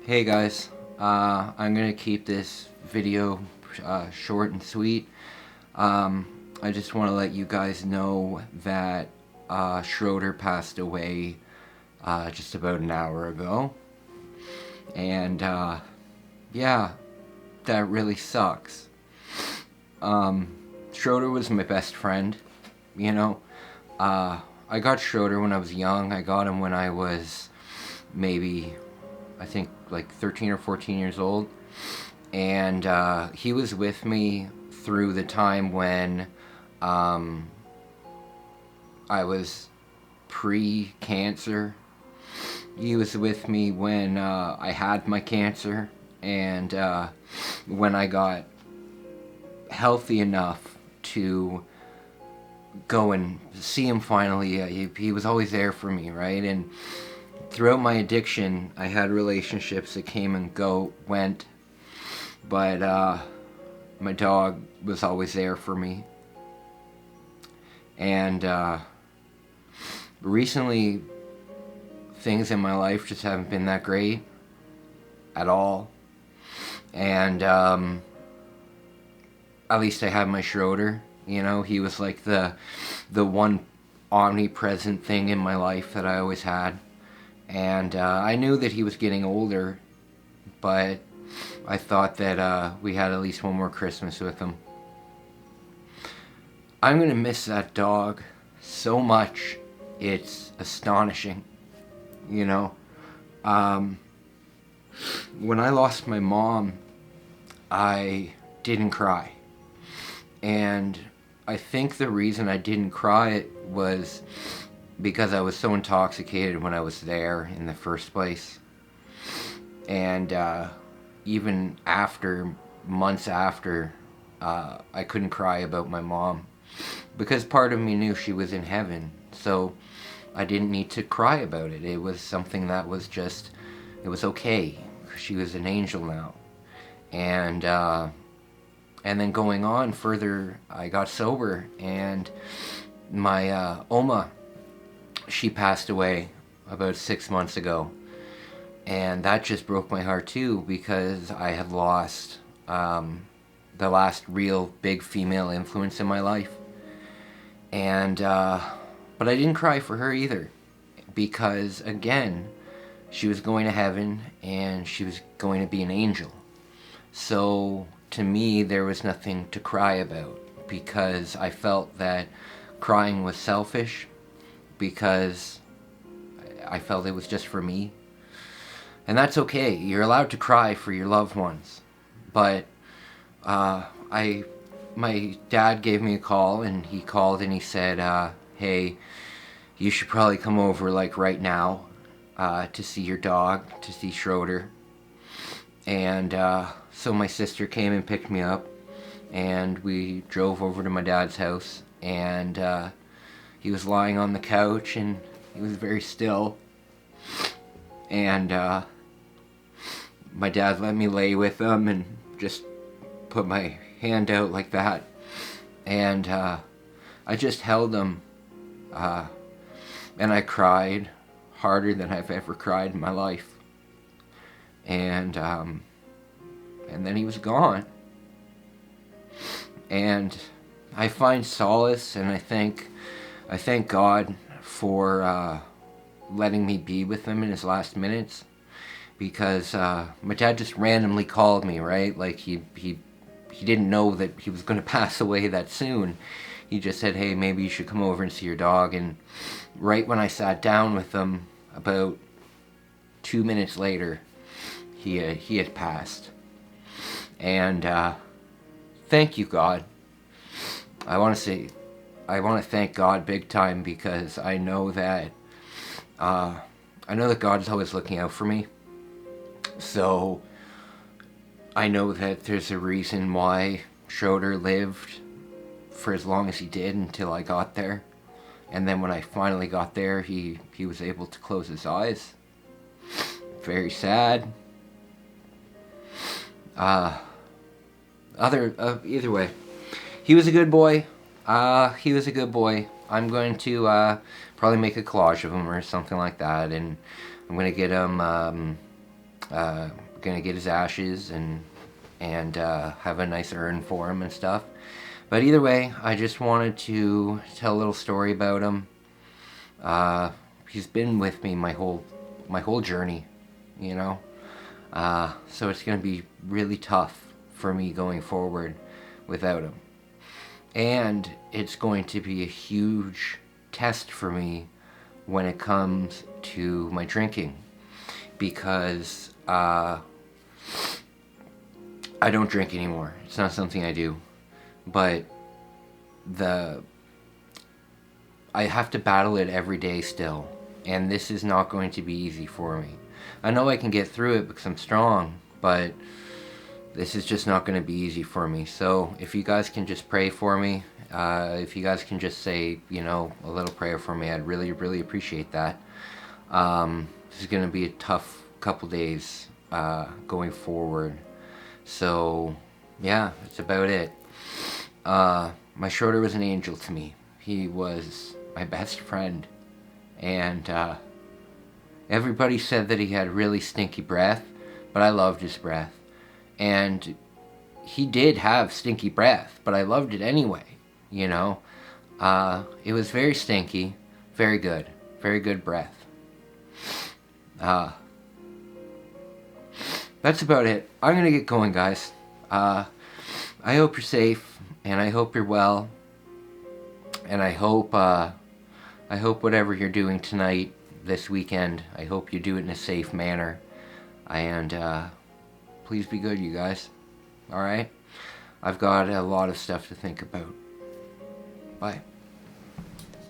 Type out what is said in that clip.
Hey guys, I'm gonna keep this video short and sweet. I just want to let you guys know that Schroeder passed away just about an hour ago. And yeah, that really sucks. Schroeder was my best friend, you know. I got Schroeder when I was young. I got him when I was maybe, I think, like 13 or 14 years old. And he was with me through the time when I was pre-cancer. He was with me when I had my cancer, and when I got healthy enough to go and see him finally. He was always there for me, right? And throughout my addiction, I had relationships that came and went, but my dog was always there for me. And recently, things in my life just haven't been that great at all. And at least I have my Schroeder. You know, he was like the one omnipresent thing in my life that I always had. And I knew that he was getting older, but I thought that we had at least one more Christmas with him. I'm gonna miss that dog so much. It's astonishing, you know. When I lost my mom, I didn't cry. And I think the reason I didn't cry was because I was so intoxicated when I was there in the first place. And even after, months after, I couldn't cry about my mom. Because part of me knew she was in heaven. So I didn't need to cry about it. It was something that was just, it was okay. She was an angel now. And then going on further, I got sober, and my Oma, she passed away about 6 months ago. And that just broke my heart too, because I had lost the last real big female influence in my life. And, but I didn't cry for her either, because again, she was going to heaven, and she was going to be an angel. So to me, there was nothing to cry about, because I felt that crying was selfish, because I felt it was just for me. And that's okay. You're allowed to cry for your loved ones. But my dad gave me a call, and he called and he said, hey, you should probably come over like right now to see your dog, to see Schroeder. And so my sister came and picked me up, and we drove over to my dad's house, and he was lying on the couch, and he was very still. And my dad let me lay with him and just put my hand out like that. And I just held him, and I cried harder than I've ever cried in my life. And then he was gone. And I find solace, and I thank God for letting me be with him in his last minutes, because my dad just randomly called me, right? Like he didn't know that he was going to pass away that soon. He just said, hey, maybe you should come over and see your dog. And right when I sat down with him, about 2 minutes later, he had passed. And thank you, God. I want to thank God big time, because I know that God is always looking out for me. So I know that there's a reason why Schroeder lived for as long as he did until I got there. And then when I finally got there, he was able to close his eyes. Very sad. Either way, he was a good boy. I'm going to probably make a collage of him or something like that, and I'm going to get him Gonna get his ashes and have a nice urn for him and stuff. But either way, I just wanted to tell a little story about him. He's been with me my whole journey, you know. So it's gonna be really tough for me going forward without him, and it's going to be a huge test for me when it comes to my drinking, because I don't drink anymore. It's not something I do, but I have to battle it every day still, and this is not going to be easy for me. I know I can get through it because I'm strong, but this is just not going to be easy for me. So if you guys can just pray for me, if you guys can just say, a little prayer for me, I'd really, really appreciate that. This is going to be a tough couple days going forward. So, yeah, that's about it. My Schroeder was an angel to me. He was my best friend. And everybody said that he had really stinky breath, but I loved his breath. And he did have stinky breath, but I loved it anyway, It was very stinky, very good breath. That's about it. I'm gonna get going, guys. I hope you're safe, and I hope you're well, and I hope whatever you're doing tonight, this weekend, I hope you do it in a safe manner, and please be good, you guys. All right? I've got a lot of stuff to think about. Bye.